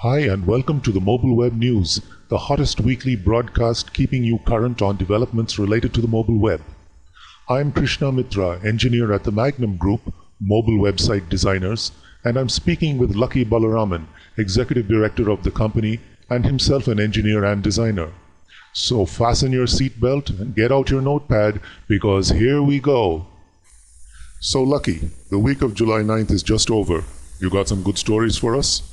Hi and welcome to the Mobile Web News, the hottest weekly broadcast keeping you current on developments related to the mobile web. I'm Krishna Mitra, engineer at the Magnum Group, mobile website designers, and I'm speaking with Lucky Balaraman, executive director of the company and himself an engineer and designer. So fasten your seatbelt and get out your notepad because here we go. So Lucky, the week of July 9th is just over. You got some good stories for us?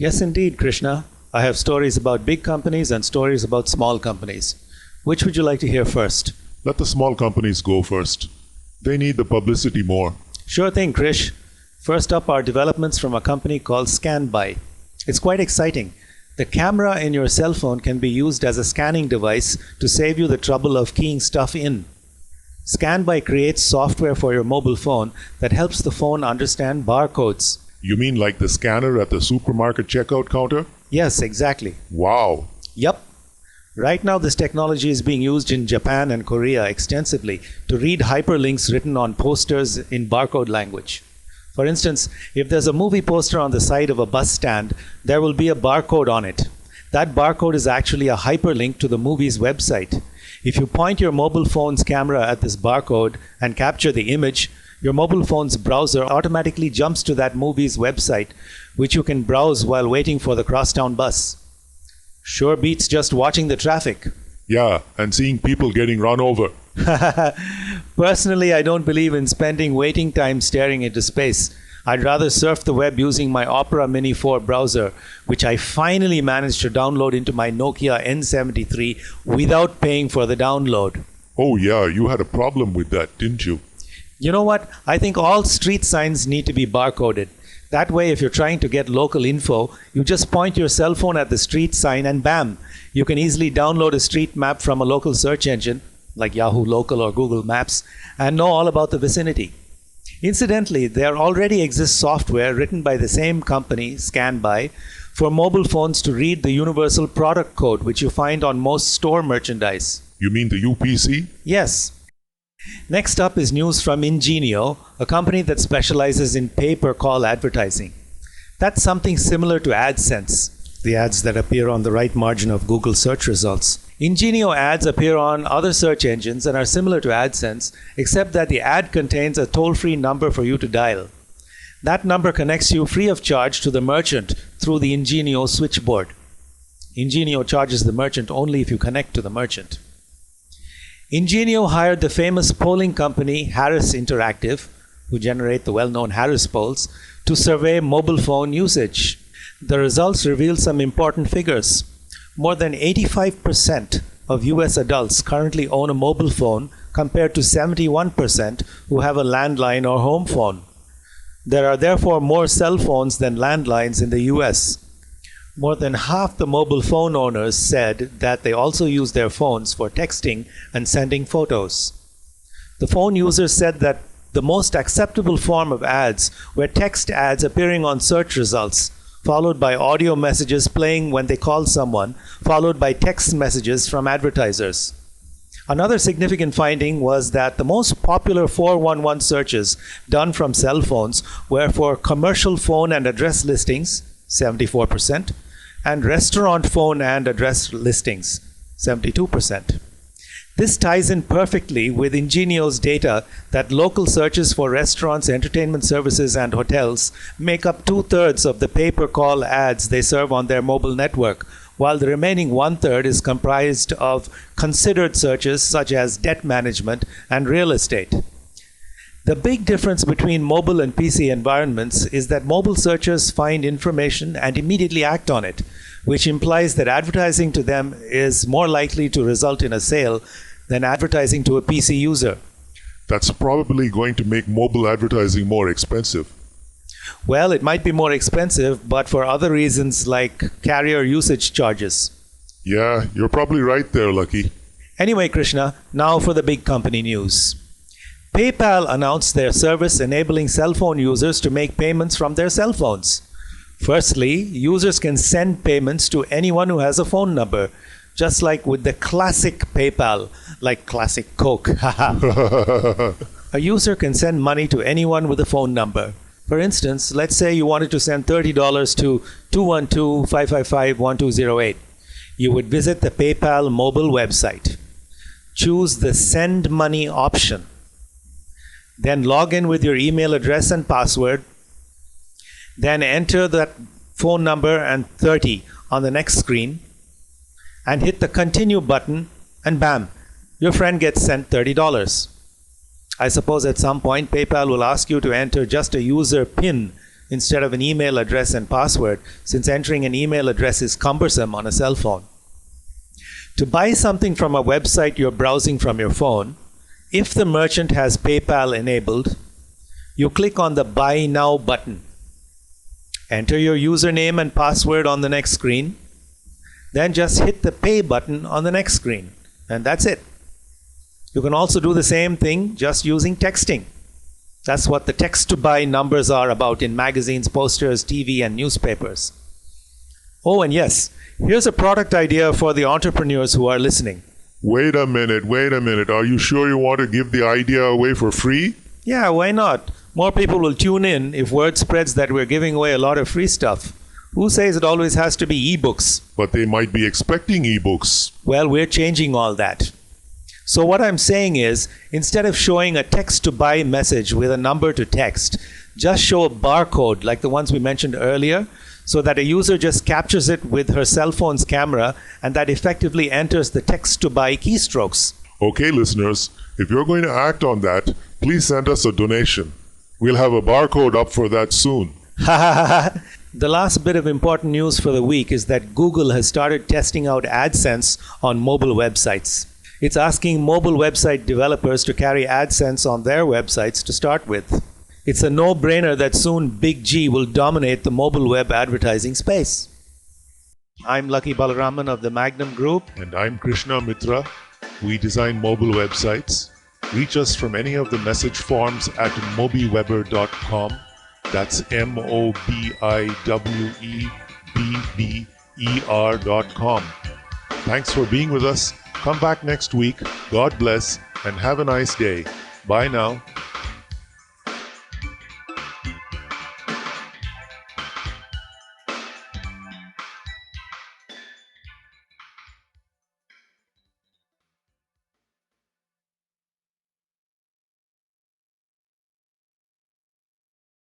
Yes, indeed, Krishna. I have stories about big companies and stories about small companies. Which would you like to hear first? Let the small companies go first. They need the publicity more. Sure thing, Krish. First up are developments from a company called ScanBuy. It's quite exciting. The camera in your cell phone can be used as a scanning device to save you the trouble of keying stuff in. ScanBuy creates software for your mobile phone that helps the phone understand barcodes. You mean like the scanner at the supermarket checkout counter? Yes, exactly. Wow. Yup. Right now, this technology is being used in Japan and Korea extensively to read hyperlinks written on posters in barcode language. For instance, if there's a movie poster on the side of a bus stand, there will be a barcode on it. That barcode is actually a hyperlink to the movie's website. If you point your mobile phone's camera at this barcode and capture the image, your mobile phone's browser automatically jumps to that movie's website, which you can browse while waiting for the crosstown bus. Sure beats just watching the traffic. Yeah, and seeing people getting run over. Personally, I don't believe in spending waiting time staring into space. I'd rather surf the web using my Opera Mini 4 browser, which I finally managed to download into my Nokia N73 without paying for the download. Oh yeah, you had a problem with that, didn't you? You know what? I think all street signs need to be barcoded. That way, if you're trying to get local info, you just point your cell phone at the street sign and bam, you can easily download a street map from a local search engine, like Yahoo Local or Google Maps, and know all about the vicinity. Incidentally, there already exists software written by the same company, ScanBuy, for mobile phones to read the universal product code, which you find on most store merchandise. You mean the UPC? Yes. Next up is news from Ingenio, a company that specializes in pay-per-call advertising. That's something similar to AdSense, the ads that appear on the right margin of Google search results. Ingenio ads appear on other search engines and are similar to AdSense, except that the ad contains a toll-free number for you to dial. That number connects you free of charge to the merchant through the Ingenio switchboard. Ingenio charges the merchant only if you connect to the merchant. Ingenio hired the famous polling company Harris Interactive, who generate the well-known Harris polls, to survey mobile phone usage. The results reveal some important figures. More than 85% of US adults currently own a mobile phone compared to 71% who have a landline or home phone. There are therefore more cell phones than landlines in the US. More than half the mobile phone owners said that they also use their phones for texting and sending photos. The phone users said that the most acceptable form of ads were text ads appearing on search results, followed by audio messages playing when they call someone, followed by text messages from advertisers. Another significant finding was that the most popular 411 searches done from cell phones were for commercial phone and address listings, 74%, and restaurant phone and address listings, 72%. This ties in perfectly with Ingenio's data that local searches for restaurants, entertainment services, and hotels make up 2/3 of the pay-per-call ads they serve on their mobile network, while the remaining 1/3 is comprised of considered searches such as debt management and real estate. The big difference between mobile and PC environments is that mobile searchers find information and immediately act on it, which implies that advertising to them is more likely to result in a sale than advertising to a PC user. That's probably going to make mobile advertising more expensive. Well, it might be more expensive, but for other reasons like carrier usage charges. Yeah, you're probably right there, Lucky. Anyway, Krishna, now for the big company news. PayPal announced their service enabling cell phone users to make payments from their cell phones. Firstly, users can send payments to anyone who has a phone number, just like with the classic PayPal, like classic Coke. A user can send money to anyone with a phone number. For instance, let's say you wanted to send $30 to 212-555-1208. You would visit the PayPal mobile website, choose the Send Money option, then log in with your email address and password, then enter that phone number and 30 on the next screen, and hit the Continue button, and bam, your friend gets sent $30. I suppose at some point PayPal will ask you to enter just a user PIN instead of an email address and password, since entering an email address is cumbersome on a cell phone. To buy something from a website you're browsing from your phone, if the merchant has PayPal enabled, you click on the Buy Now button. Enter your username and password on the next screen, then just hit the Pay button on the next screen, and that's it. You can also do the same thing just using texting. That's what the text to buy numbers are about in magazines, posters, TV, and newspapers. Oh, and yes, here's a product idea for the entrepreneurs who are listening. Wait a minute. Are you sure you want to give the idea away for free? Yeah, why not? More people will tune in if word spreads that we're giving away a lot of free stuff. Who says it always has to be ebooks? But they might be expecting ebooks. Well, we're changing all that. So what I'm saying is, instead of showing a text-to-buy message with a number to text, just show a barcode like the ones we mentioned earlier, so that a user just captures it with her cell phone's camera, and that effectively enters the text-to-buy keystrokes. Okay, listeners, if you're going to act on that, please send us a donation. We'll have a barcode up for that soon. The last bit of important news for the week is that Google has started testing out AdSense on mobile websites. It's asking mobile website developers to carry AdSense on their websites to start with. It's a no-brainer that soon Big G will dominate the mobile web advertising space. I'm Lucky Balaraman of the Magnum Group. And I'm Krishna Mitra. We design mobile websites. Reach us from any of the message forms at mobiweber.com. That's mobiwebber.com. Thanks for being with us. Come back next week. God bless and have a nice day. Bye now.